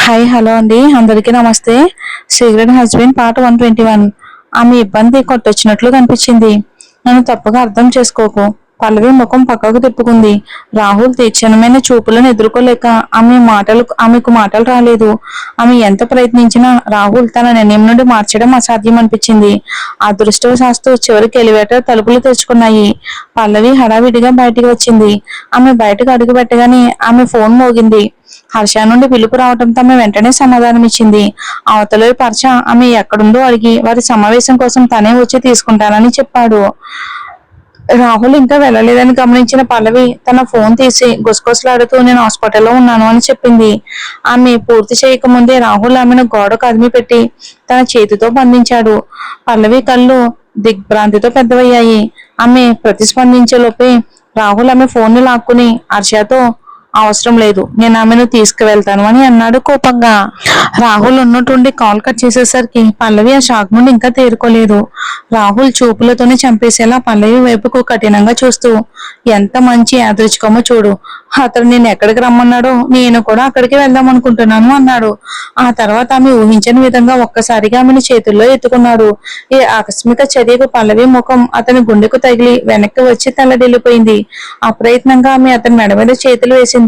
Hi hello అండి అందరికీ నమస్తే. Secret husband part 121. ఆమె ఇబ్బంది కొట్టొచ్చినట్లు కనిపించింది. నన్ను తప్పుగా అర్థం చేసుకోకు. పల్లవి ముఖం పక్కకు తిప్పుకుంది. రాహుల్ తీక్షణమైన చూపులను ఎదుర్కోలేక ఆమెకు మాటలు రాలేదు. ఆమె ఎంత ప్రయత్నించినా రాహుల్ తన నిర్ణయం నుండి మార్చడం అసాధ్యం అనిపించింది. అదృష్టవశాత్తు చివరికి ఎలివేటర్ తలుపులు తెరుచుకున్నాయి. పల్లవి హడావిడిగా బయటికి వచ్చింది. ఆమె బయటకు అడుగు పెట్టగానే ఆమె ఫోన్ మోగింది. హర్ష నుండి పిలుపు రావడంతో ఆమె వెంటనే సమాధానం ఇచ్చింది. అవతల హర్ష ఆమె ఎక్కడుందో అడిగి వారి సమావేశం కోసం తనే వచ్చి తీసుకుంటానని చెప్పాడు. రాహుల్ ఇంకా వెళ్ళలేదని గమనించిన పల్లవి తన ఫోన్ తీసి గుసగుసలాడుతూ నేను హాస్పిటల్లో ఉన్నాను అని చెప్పింది. ఆమె పూర్తి చేయకముందే రాహుల్ ఆమెను గోడకు అదిమి పెట్టి తన చేతితో బంధించాడు. పల్లవి కళ్ళు దిగ్భ్రాంతితో పెద్దవయ్యాయి. ఆమె ప్రతిస్పందించే లోపే రాహుల్ ఆమె ఫోన్ ని లాక్కుని హర్షతో అవసరం లేదు, నేను ఆమెను తీసుకువెళ్తాను అని అన్నాడు కోపంగా. రాహుల్ ఉన్నట్టుండి కాల్ కట్ చేసేసరికి పల్లవి ఆ షాక్ నుండి ఇంకా తేరుకోలేదు. రాహుల్ చూపులతోనే చంపేసేలా పల్లవి వైపుకు కఠినంగా చూస్తూ, ఎంత మంచి యాదృచ్ఛికమో చూడు, అతడు నేను ఎక్కడికి రమ్మన్నాడో నేను కూడా అక్కడికి వెళ్దాం అనుకుంటున్నాను అన్నాడు. ఆ తర్వాత ఆమె ఊహించని విధంగా ఒక్కసారిగా ఆమెను చేతుల్లో ఎత్తుకున్నాడు. ఈ ఆకస్మిక చర్యకు పల్లవి ముఖం అతని గుండెకు తగిలి వెనక్కి వచ్చి తల్లడిల్లిపోయింది. అప్రయత్నంగా ఆమె అతని మెడ మీద చేతులు వేసింది.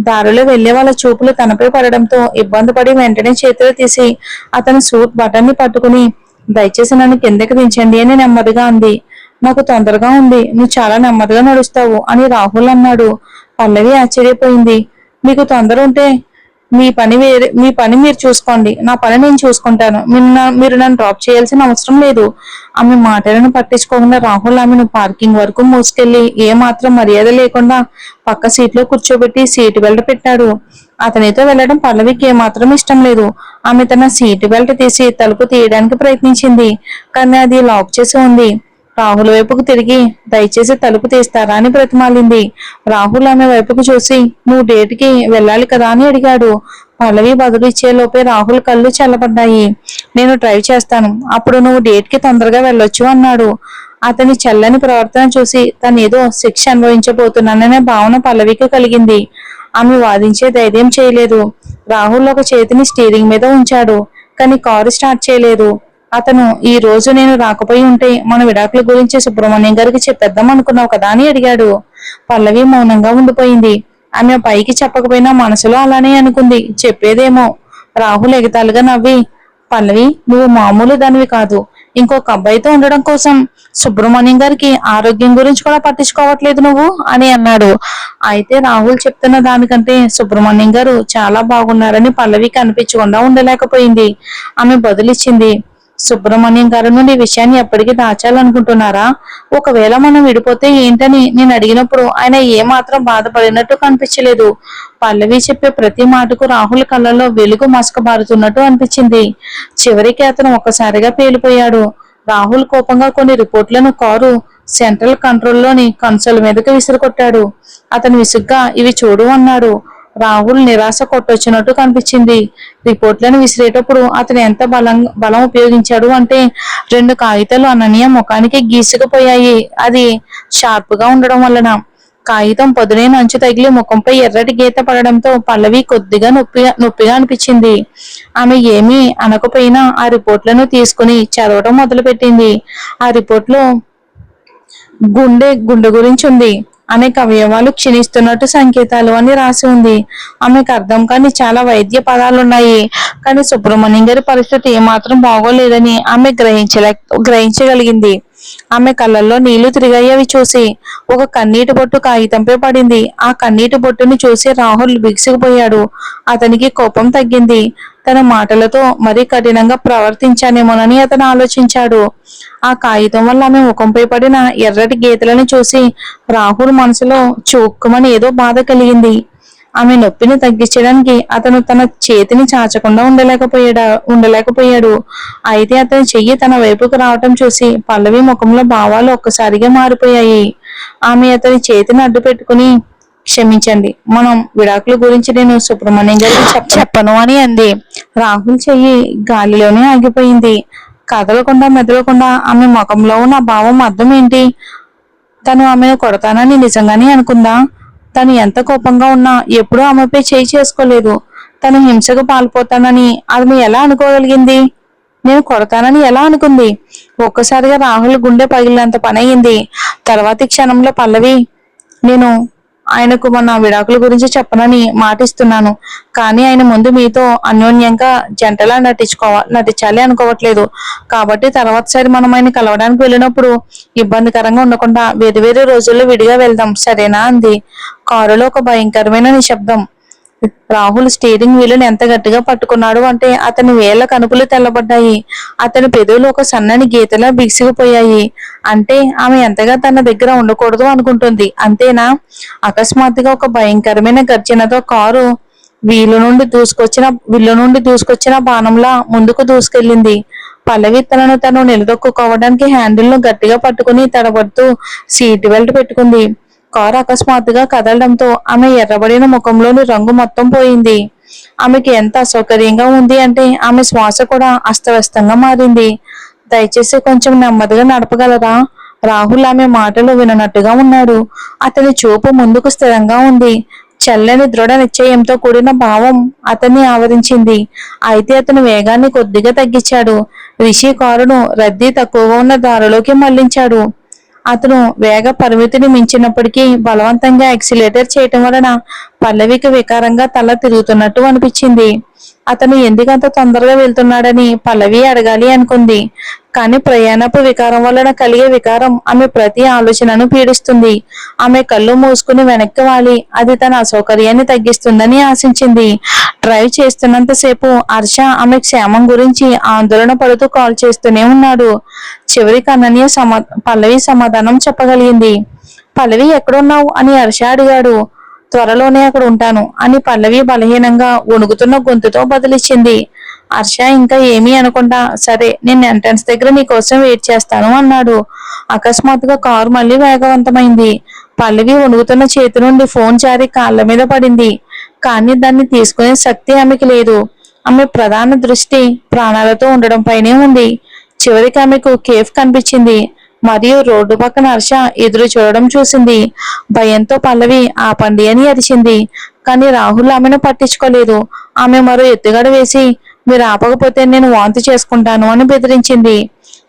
దారిలో వెళ్లే వాళ్ళ చూపులు తనపై పడడంతో ఇబ్బంది పడి వెంటనే చేతులు తీసి అతని సూట్ బటన్ ని పట్టుకుని, దయచేసి నన్ను కిందకి దించండి అని నెమ్మదిగా అంది. నాకు తొందరగా ఉంది, నువ్వు చాలా నెమ్మదిగా నడుస్తావు అని రాహుల్ అన్నాడు. పల్లవి ఆశ్చర్యపోయింది. మీకు తొందర ఉంటే మీ పని మీరు చూసుకోండి, నా పని నేను చూసుకుంటాను, మీరు నన్ను డ్రాప్ చేయాల్సిన అవసరం లేదు. ఆమె మాటలను పట్టించుకోకుండా రాహుల్ ఆమెను పార్కింగ్ వరకు మోసుకెళ్లి ఏ మాత్రం మర్యాద లేకుండా పక్క సీట్లో కూర్చోబెట్టి సీటు బెల్ట్ పెట్టాడు. అతనితో వెళ్లడం పల్లవికి ఏమాత్రం ఇష్టం లేదు. ఆమె తన సీటు బెల్ట్ తీసి తలుపు తీయడానికి ప్రయత్నించింది, కానీ అది లాక్ చేసి ఉంది. రాహుల్ వైపుకు తిరిగి, దయచేసి తలుపు తీస్తారా అని బ్రతిమాలింది. రాహుల్ ఆమె వైపుకు చూసి, నువ్వు డేట్కి వెళ్ళాలి కదా అని అడిగాడు. పల్లవి బదులు ఇచ్చే లోపే రాహుల్ కళ్ళు చల్లబడ్డాయి. నేను డ్రైవ్ చేస్తాను, అప్పుడు నువ్వు డేట్కి తొందరగా వెళ్ళొచ్చు అన్నాడు. అతని చల్లని ప్రవర్తన చూసి తనేదో శిక్ష అనుభవించబోతున్నాననే భావన పల్లవికి కలిగింది. ఆమె వాదించే ధైర్యం చేయలేదు. రాహుల్ ఒక చేతిని స్టీరింగ్ మీద ఉంచాడు, కానీ కారు స్టార్ట్ చేయలేదు. అతను, ఈ రోజు నేను రాకపోయి ఉంటే మన విడాకుల గురించి సుబ్రహ్మణ్యం గారికి చెప్పేద్దాం అనుకున్నావు కదా అని అడిగాడు. పల్లవి మౌనంగా ఉండిపోయింది. ఆమె పైకి చెప్పకపోయినా మనసులో అలానే అనుకుంది, చెప్పేదేమో. రాహుల్ ఎగతాళిగా నవ్వి, పల్లవి, నువ్వు మామూలు దానివి కాదు. ఇంకొక అబ్బాయితో ఉండడం కోసం సుబ్రహ్మణ్యం గారికి ఆరోగ్యం గురించి కూడా పట్టించుకోవట్లేదు నువ్వు అని అన్నాడు. అయితే రాహుల్ చెప్తున్న దానికంటే సుబ్రహ్మణ్యం గారు చాలా బాగున్నారని పల్లవికి అనిపించకుండా ఉండలేకపోయింది. ఆమె బదులిచ్చింది, సుబ్రహ్మణ్యం గారి నుండి ఈ విషయాన్ని ఎప్పటికీ దాచాలనుకుంటున్నారా? ఒకవేళ మనం విడిపోతే ఏంటని నేను అడిగినప్పుడు ఆయన ఏమాత్రం బాధపడినట్టు కనిపించలేదు. పల్లవి చెప్పే ప్రతి మాటకు రాహుల్ కళ్ళల్లో వెలుగు మసకబారుతున్నట్టు అనిపించింది. చివరికి అతను ఒక్కసారిగా పేలిపోయాడు. రాహుల్ కోపంగా కొన్ని రిపోర్ట్లను కారు సెంట్రల్ కంట్రోల్లోని కన్సోల్ మీదకి విసిరికొట్టాడు. అతను విసుగ్గా, ఇవి చూడు అన్నాడు. రాహుల్ నిరాశ కొట్టొచ్చినట్టు కనిపించింది. రిపోర్ట్లను విసిరేటప్పుడు అతను ఎంత బలం ఉపయోగించాడు అంటే 2 కాగితాలు అనన్య ముఖానికి గీసుకుపోయాయి. అది షార్ప్ గా ఉండడం వలన. కాగితం పొదునైన అంచు తగిలి ముఖంపై ఎర్రటి గీత పడడంతో పల్లవి కొద్దిగా నొప్పిగా అనిపించింది. ఆమె ఏమీ అనకపోయినా ఆ రిపోర్ట్లను తీసుకుని చదవడం మొదలుపెట్టింది. ఆ రిపోర్ట్లో గుండె గురించి ఉంది. అనేక అవయవాలు క్షీణిస్తున్నట్టు సంకేతాలు అని రాసి ఉంది. ఆమెకు అర్థం కాని చాలా వైద్య పదాలున్నాయి. కానీ సుబ్రహ్మణ్యం గారి పరిస్థితి ఏమాత్రం బాగోలేదని ఆమె గ్రహించగలిగింది. ఆమె కళ్ళల్లో నీళ్లు తిరిగాయి అవి చూసి. ఒక కన్నీటి బొట్టు కాగితంపై పడింది. ఆ కన్నీటి బొట్టుని చూసి రాహుల్ బిగుసుకుపోయాడు. అతనికి కోపం తగ్గింది. తన మాటలతో మరీ కఠినంగా ప్రవర్తించానేమోనని అతను ఆలోచించాడు. ఆ కాగితం వల్ల ఆమె ముఖంపై పడిన ఎర్రటి గీతలను చూసి రాహుల్ మనసులో చూక్కుమని ఏదో బాధ కలిగింది. ఆమె నొప్పిని తగ్గించడానికి అతను తన చేతిని చాచకుండా ఉండలేకపోయాడు. అయితే అతని చెయ్యి తన వైపుకు రావటం చూసి పల్లవి ముఖంలో భావాలు ఒక్కసారిగా మారిపోయాయి. ఆమె అతని చేతిని అడ్డు పెట్టుకుని, క్షమించండి, మనం విడాకుల గురించి నేను సుబ్రహ్మణ్యం గారికి చెప్పను అని అంది. రాహుల్ చెయ్యి గాలిలోనే ఆగిపోయింది. కదలకుండా మెదలకుండా ఆమె ముఖంలో ఉన్న భావం అర్థం ఏంటి? తను ఆమెను కొడతానని నిజంగానే అనుకుందా? తను ఎంత కోపంగా ఉన్నా ఎప్పుడూ ఆమెపై చేయి చేసుకోలేదు. తను హింసకు పాల్పోతానని ఆమె ఎలా అనుకోగలిగింది? నేను కొడతానని ఎలా అనుకుంది? ఒక్కసారిగా రాహుల్ గుండె పగిలినంత పని అయింది. తర్వాతి క్షణంలో పల్లవి, నేను ఆయనకు మన విడాకుల గురించి చెప్పనని మాటిస్తున్నాను. కానీ ఆయన ముందు మీతో అన్యోన్యంగా జంటలా నటించాలి అనుకోవట్లేదు. కాబట్టి తర్వాతసారి మనం ఆయన కలవడానికి వెళ్ళినప్పుడు ఇబ్బందికరంగా ఉండకుండా వేరు వేరు రోజుల్లో విడిగా వెళ్దాం, సరేనా అంది. కారులో ఒక భయంకరమైన నిశ్శబ్దం. రాహుల్ స్టీరింగ్ వీలుని ఎంత గట్టిగా పట్టుకున్నాడు అంటే అతని వేళ్ల కనుపులు తెల్లబడ్డాయి. అతని పెదవులు ఒక సన్నని గీతలా బిగిసిపోయాయి. అంటే ఆమె ఎంతగా తన దగ్గర ఉండకూడదు అనుకుంటుంది, అంతేనా? అకస్మాత్తుగా ఒక భయంకరమైన గర్జనతో కారు విల్లు నుండి దూసుకొచ్చిన బాణంలా ముందుకు దూసుకెళ్లింది. పల్లవి తను నిలదొక్కుకోవడానికి హ్యాండిల్ ను గట్టిగా పట్టుకుని తడబడుతూ సీట్ బెల్ట్ పెట్టుకుంది. కారు అకస్మాత్తుగా కదలడంతో ఆమె ఎర్రబడిన ముఖంలోని రంగు మొత్తం పోయింది. ఆమెకి ఎంత అసౌకర్యంగా ఉంది అంటే ఆమె శ్వాస కూడా అస్తవ్యస్తంగా మారింది. దయచేసి కొంచెం నెమ్మదిగా నడపగలరా? రాహుల్ ఆమె మాటలు విననట్టుగా ఉన్నాడు. అతని చూపు ముందుకు స్థిరంగా ఉంది. చల్లని దృఢ నిశ్చయంతో కూడిన భావం అతన్ని ఆవరించింది. అయితే అతను వేగాన్ని కొద్దిగా తగ్గించాడు. రిషి కారును రద్దీ తక్కువగా ఉన్న దారిలోకి మళ్లించాడు. అతను వేగ పరిమితిని మించినప్పటికీ బలవంతంగా యాక్సిలేటర్ చేయటం వలన పల్లవికి వికారంగా తల తిరుగుతున్నట్టు అనిపించింది. అతను ఎందుకంత తొందరగా వెళ్తున్నాడని పల్లవి అడగాలి అనుకుంది. కానీ ప్రయాణపు వికారం వలన కలిగే వికారం ఆమె ప్రతి ఆలోచనను పీడిస్తుంది. ఆమె కళ్ళు మూసుకుని వెనక్కి వాలి అది తన అసౌకర్యాన్ని తగ్గిస్తుందని ఆశించింది. డ్రైవ్ చేస్తున్నంతసేపు హర్ష ఆమె క్షేమం గురించి ఆందోళన పడుతూ కాల్ చేస్తూనే ఉన్నాడు. చివరికి పల్లవి సమాధానం చెప్పగలిగింది. పల్లవి, ఎక్కడున్నావు అని హర్ష అడిగాడు. త్వరలోనే అక్కడ ఉంటాను అని పల్లవి బలహీనంగా వణుకుతున్న గొంతుతో బదిలిచ్చింది. హర్ష ఇంకా ఏమీ అనకుండా, సరే నేను ఎంట్రన్స్ దగ్గర నీ కోసం వెయిట్ చేస్తాను అన్నాడు. అకస్మాత్తుగా కారు మళ్ళీ వేగవంతమైంది. పల్లవి వణుకుతున్న చేతి నుండి ఫోన్ జారి కాళ్ళ మీద పడింది. కానీ దాన్ని తీసుకునే శక్తి ఆమెకి లేదు. ఆమె ప్రధాన దృష్టి ప్రాణాలతో ఉండడంపైనే ఉంది. చివరికి ఆమెకు కేఫ్ కనిపించింది మరియు రోడ్డు పక్కన హర్ష ఎదురు చూడడం చూసింది. భయంతో పల్లవి ఆపండి అని అరిచింది. కానీ రాహుల్ ఆమెను పట్టించుకోలేదు. ఆమె మరో ఎత్తుగడ వేసి, మీరు ఆపకపోతే నేను వాంతి చేసుకుంటాను అని బెదిరించింది.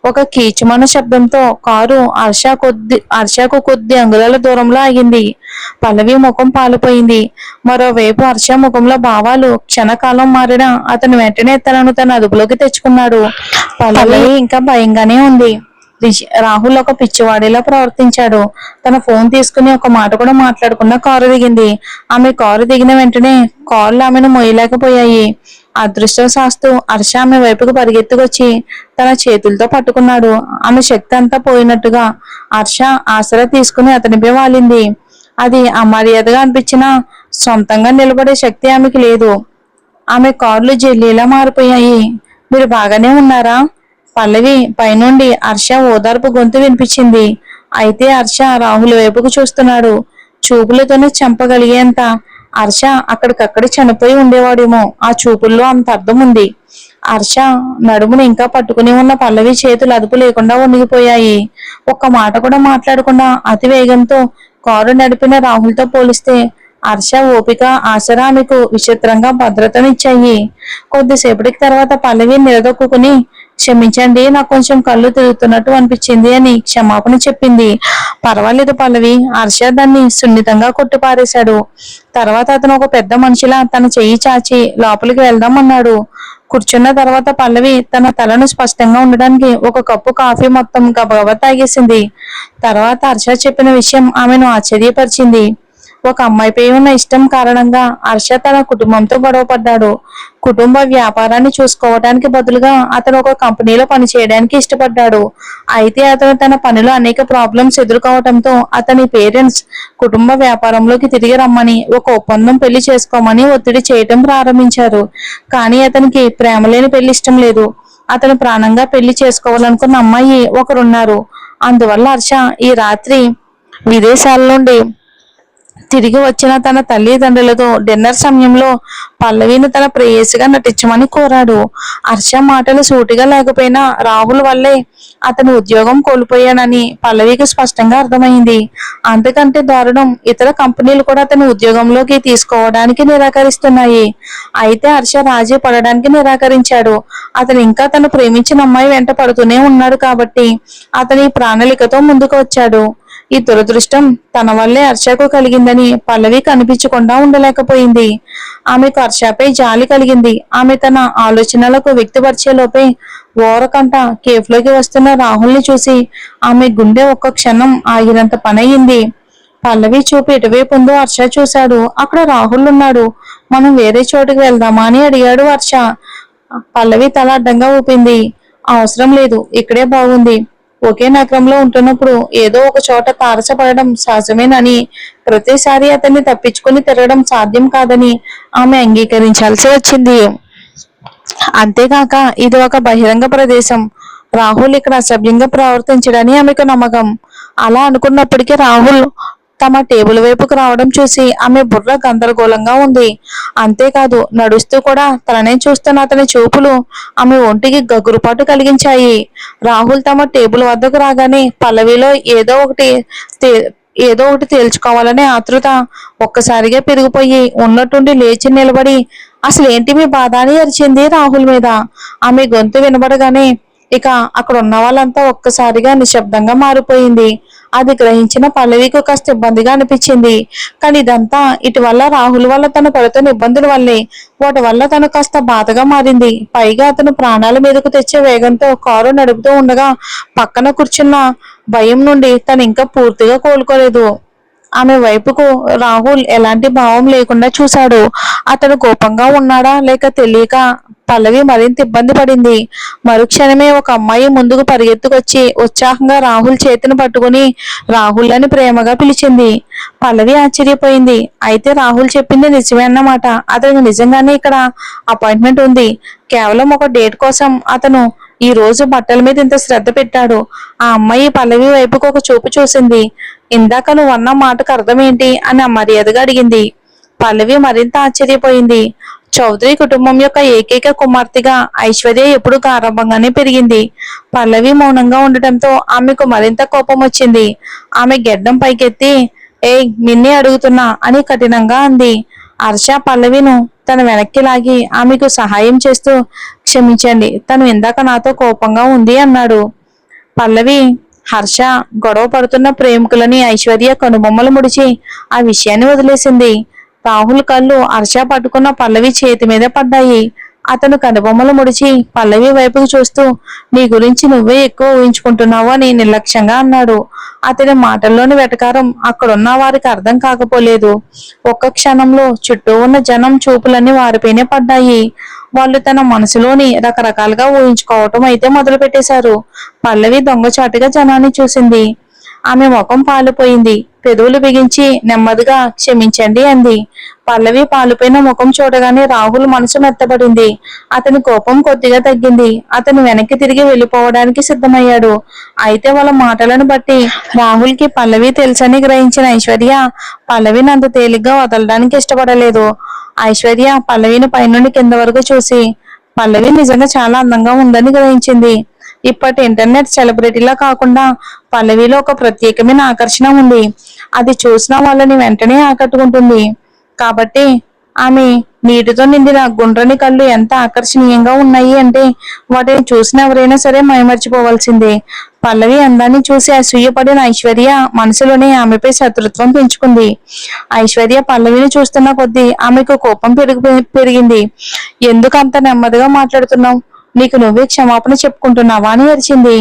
ఒక కీచుమన్న శబ్దంతో కారు హర్షకు కొద్ది అంగుళాల దూరంలో ఆగింది. పల్లవి ముఖం పాలిపోయింది. మరోవైపు హర్ష ముఖంలో భావాలు క్షణకాలం మారినా అతను వెంటనే తనను తన అదుపులోకి తెచ్చుకున్నాడు. పల్లవి ఇంకా భయంగానే ఉంది. రాహుల్ ఒక పిచ్చివాడిలా ప్రవర్తించాడు. తన ఫోన్ తీసుకుని ఒక మాట కూడా మాట్లాడకుండా కారు దిగింది. ఆమె కారు దిగిన వెంటనే కాళ్ళు ఆమెను మోయలేకపోయాయి. అదృష్టవశాత్తు హర్ష ఆమె వైపుకు పరిగెత్తుకొచ్చి తన చేతులతో పట్టుకున్నాడు. ఆమె శక్తి అంతా పోయినట్టుగా హర్ష ఆసరా తీసుకుని అతనిపై వాలింది. అది అమర్యాదగా అనిపించినా సొంతంగా నిలబడే శక్తి ఆమెకి లేదు. ఆమె కాళ్ళు జెల్లీలా మారిపోయాయి. మీరు బాగానే ఉన్నారా? పల్లవి పైనుండి హర్ష ఓదార్పు గొంతు వినిపించింది. అయితే హర్ష రాహుల్ వైపుకు చూస్తున్నాడు. చూపులతోనే చంపగలిగేంత. హర్ష అక్కడికక్కడ చనిపోయి ఉండేవాడేమో. ఆ చూపుల్లో అంత అర్థం ఉంది. హర్ష నడుమును ఇంకా పట్టుకుని ఉన్న పల్లవి చేతులు అదుపు లేకుండా వణిగిపోయాయి. ఒక్క మాట కూడా మాట్లాడకుండా అతి వేగంతో కారు నడిపిన రాహుల్తో పోలిస్తే హర్ష ఓపిక, ఆసరా ఆమెకు విచిత్రంగా భద్రతనిచ్చాయి. కొద్దిసేపటికి తర్వాత పల్లవి నిలదొక్కుని, క్షమించండి, నాకు కొంచెం కళ్ళు తిరుగుతున్నట్టు అనిపించింది అని క్షమాపణ చెప్పింది. పర్వాలేదు పల్లవి. హర్ష దాన్ని సున్నితంగా కొట్టిపారేశాడు. తర్వాత అతను ఒక పెద్ద మనిషిలా తన చెయ్యి చాచి లోపలికి వెళ్దామన్నాడు. కూర్చున్న తర్వాత పల్లవి తన తలను స్పష్టంగా ఉండడానికి ఒక కప్పు కాఫీ మొత్తం గబగబా తాగేసింది. తర్వాత హర్ష చెప్పిన విషయం ఆమెను ఆశ్చర్యపరిచింది. ఒక అమ్మాయిపై ఉన్న ఇష్టం కారణంగా హర్ష తన కుటుంబంతో గొడవపడ్డాడు. కుటుంబ వ్యాపారాన్ని చూసుకోవడానికి బదులుగా అతను ఒక కంపెనీలో పనిచేయడానికి ఇష్టపడ్డాడు. అయితే అతను తన పనిలో అనేక ప్రాబ్లమ్స్ ఎదుర్కోవడంతో అతని పేరెంట్స్ కుటుంబ వ్యాపారంలోకి తిరిగి రమ్మని, ఒక ఒప్పందం పెళ్లి చేసుకోమని ఒత్తిడి చేయటం ప్రారంభించారు. కానీ అతనికి ప్రేమలేని పెళ్లి ఇష్టం లేదు. అతను ప్రాణంగా పెళ్లి చేసుకోవాలనుకున్న అమ్మాయి ఒకరున్నారు. అందువల్ల హర్ష ఈ రాత్రి విదేశాల నుండి తిరిగి వచ్చిన తన తల్లిదండ్రులతో డిన్నర్ సమయంలో పల్లవిని తన ప్రేయసిగా నటించమని కోరాడు. హర్ష మాటలు సూటిగా లేకపోయినా రాహుల్ వల్లే అతను ఉద్యోగం కోల్పోయానని పల్లవికి స్పష్టంగా అర్థమైంది. అంతకంటే దారుణం, ఇతర కంపెనీలు కూడా అతని ఉద్యోగంలోకి తీసుకోవడానికి నిరాకరిస్తున్నాయి. అయితే హర్ష రాజీ పడడానికి నిరాకరించాడు. అతను ఇంకా తను ప్రేమించిన అమ్మాయి వెంట పడుతూనే ఉన్నాడు కాబట్టి అతని ప్రణాళికతో ముందుకు వచ్చాడు. ఈ దురదృష్టం తన వల్లే హర్షకు కలిగిందని పల్లవి కనిపించకుండా ఉండలేకపోయింది. ఆమెకు హర్షపై జాలి కలిగింది. ఆమె తన ఆలోచనలకు వ్యక్తపరిచే లోపే ఓరకంట కేఫ్ లోకి వస్తున్న రాహుల్ని చూసి ఆమె గుండె ఒక్క క్షణం ఆగినంత పనయింది. పల్లవి చూపు ఎటువైపు ఉందో హర్ష చూశాడు. అక్కడ రాహుల్ ఉన్నాడు. మనం వేరే చోటుకి వెళ్దామా అని అడిగాడు హర్ష. పల్లవి తల అడ్డంగా ఊపింది. అవసరం లేదు, ఇక్కడే బాగుంది. ఒకే నగరంలో ఉంటున్నప్పుడు ఏదో ఒక చోట తారసపడడం సహజమేనని, ప్రతిసారి అతన్ని తప్పించుకుని తిరగడం సాధ్యం కాదని ఆమె అంగీకరించాల్సి వచ్చింది. అంతేకాక ఇది ఒక బహిరంగ ప్రదేశం. రాహుల్ ఇక్కడ అసభ్యంగా ప్రవర్తించడని ఆమెకు నమ్మకం. అలా అనుకున్నప్పటికీ రాహుల్ తమ టేబుల్ వైపుకు రావడం చూసి ఆమె బుర్ర గందరగోళంగా ఉంది. అంతేకాదు, నడుస్తూ కూడా తననే చూస్తున్న అతని చూపులు ఆమె ఒంటికి గగురుపాటు కలిగించాయి. రాహుల్ తమ టేబుల్ వద్దకు రాగానే పల్లవిలో ఏదో ఒకటి తేల్చుకోవాలనే ఆతృత ఒక్కసారిగా పెరిగిపోయి ఉన్నట్టుండి లేచి నిలబడి అసలు ఏంటి మీ బాధ అని అరిచింది రాహుల్ మీద. ఆమె గొంతు వినబడగానే ఇక అక్కడ ఉన్న వాళ్ళంతా ఒక్కసారిగా నిశ్శబ్దంగా మారిపోయింది. అది గ్రహించిన పల్లవికి కాస్త ఇబ్బందిగా అనిపించింది. కానీ ఇదంతా ఇటు వల్ల రాహుల్ వల్ల తను పడుతున్న ఇబ్బందుల వల్లే. వాటి వల్ల తను కాస్త బాధగా మారింది. పైగా అతను ప్రాణాల మీదకు తెచ్చే వేగంతో కారు నడుపుతూ ఉండగా పక్కన కూర్చున్న భయం నుండి తను ఇంకా పూర్తిగా కోలుకోలేదు. ఆమె వైపుకు రాహుల్ ఎలాంటి భావం లేకుండా చూశాడు. అతడు కోపంగా ఉన్నాడా లేక తెలియక పల్లవి మరింత ఇబ్బంది పడింది. మరుక్షణమే ఒక అమ్మాయి ముందుకు పరిగెత్తుకొచ్చి ఉత్సాహంగా రాహుల్ చేతిని పట్టుకుని రాహుల్ అని ప్రేమగా పిలిచింది. పల్లవి ఆశ్చర్యపోయింది. అయితే రాహుల్ చెప్పింది నిజమే అన్నమాట. అతనికి నిజంగానే ఇక్కడ అపాయింట్మెంట్ ఉంది. కేవలం ఒక డేట్ కోసం అతను ఈ రోజు బట్టల మీద ఇంత శ్రద్ధ పెట్టాడు. ఆ అమ్మాయి పల్లవి వైపుకు ఒక చూపు చూసింది. ఇందాక నువ్వు అన్న మాటకు అర్థం ఏంటి అని మర్యాదగా అడిగింది. పల్లవి మరింత ఆశ్చర్యపోయింది. చౌదరి కుటుంబం యొక్క ఏకైక కుమార్తెగా ఐశ్వర్య ఎప్పుడు గారాబంగానే పెరిగింది. పల్లవి మౌనంగా ఉండటంతో ఆమెకు మరింత కోపం వచ్చింది. ఆమె గెడ్డం పైకెత్తి నిన్నే అడుగుతున్నా అని కఠినంగా అంది. హర్ష పల్లవిను తన వెనక్కి లాగి ఆమెకు సహాయం చేస్తూ క్షమించండి, తను ఇందాక నాతో కోపంగా ఉంది అన్నాడు. పల్లవి హర్ష గొడవ పడుతున్న ప్రేమికులని ఐశ్వర్య కనుబొమ్మలు ముడిచి ఆ విషయాన్ని వదిలేసింది. రాహుల్ కళ్ళు హర్ష పట్టుకున్న పల్లవి చేతి మీద పడ్డాయి. అతను కనుబొమ్మలు ముడిచి పల్లవి వైపుకు చూస్తూ నీ గురించి నువ్వే ఎక్కువ ఊహించుకుంటున్నావు అని నిర్లక్ష్యంగా అన్నాడు. అతని మాటల్లోని వెటకారం అక్కడున్న వారికి అర్థం కాకపోలేదు. ఒక్క క్షణంలో చుట్టూ ఉన్న జనం చూపులన్నీ వారిపైనే పడ్డాయి. వాళ్ళు తన మనసులోని రకరకాలుగా ఊహించుకోవటం అయితే మొదలు పెట్టేశారు. పల్లవి దొంగచాటుగా జనాన్ని చూసింది. ఆమె ముఖం పాలిపోయింది. పెదవులు బిగించి నెమ్మదిగా క్షమించండి అంది. పల్లవి పాలిపోయిన ముఖం చూడగానే రాహుల్ మనసు మెత్తబడింది. అతని కోపం కొద్దిగా తగ్గింది. అతను వెనక్కి తిరిగి వెళ్ళిపోవడానికి సిద్ధమయ్యాడు. అయితే వాళ్ళ మాటలను బట్టి రాహుల్ కి పల్లవి తెలుసని గ్రహించిన ఐశ్వర్య పల్లవిని అంత తేలిగ్గా వదలడానికి ఇష్టపడలేదు. ఐశ్వర్య పల్లవిని పైనుండి కింద వరకు చూసి పల్లవి నిజంగా చాలా అందంగా ఉందని గ్రహించింది. ఇప్పటి ఇంటర్నెట్ సెలబ్రిటీలా కాకుండా పల్లవిలో ఒక ప్రత్యేకమైన ఆకర్షణ ఉంది. అది చూసిన వాళ్ళని వెంటనే ఆకట్టుకుంటుంది. కాబట్టి ఆమె నీటితో నిండిన గుండ్రని కళ్ళు ఎంత ఆకర్షణీయంగా ఉన్నాయి అంటే వాటిని చూసిన ఎవరైనా సరే మైమర్చిపోవాల్సిందే. పల్లవి అందాన్ని చూసి అసూయపడిన ఐశ్వర్య మనసులోనే ఆమెపై శత్రుత్వం పెంచుకుంది. ఐశ్వర్య పల్లవిని చూస్తున్న కొద్దీ ఆమెకు కోపం పెరిగింది. ఎందుకు అంత నెమ్మదిగా మాట్లాడుతున్నావు? నీకు నువ్వే క్షమాపణ చెప్పుకుంటున్నావా అని అరిచింది.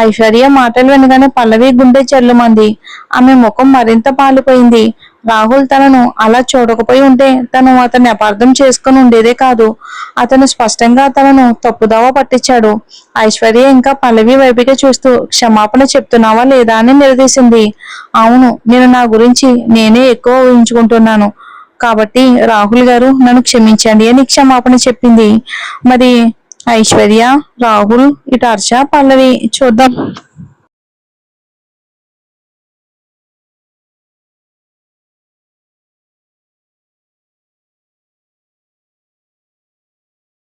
ఐశ్వర్య మాటలు వినగానే పల్లవి గుండె చెల్లుమంది. ఆమె ముఖం మరింత పాలిపోయింది. రాహుల్ తనను అలా చూడకపోయి ఉంటే తను అతన్ని అపార్థం చేసుకుని ఉండేదే కాదు. అతను స్పష్టంగా తనను తప్పుదావ పట్టించాడు. ఐశ్వర్య ఇంకా పల్లవి వైపుగా చూస్తూ క్షమాపణ చెప్తున్నావా లేదా అని నిలదీసింది. అవును, నేను నా గురించి నేనే ఎక్కువ ఊహించుకుంటున్నాను కాబట్టి రాహుల్ గారు నన్ను క్షమించండి అని క్షమాపణ చెప్పింది. మరి ఐశ్వర్య, రాహుల్, ఇటు హర్ష, పల్లవి చూద్దాం.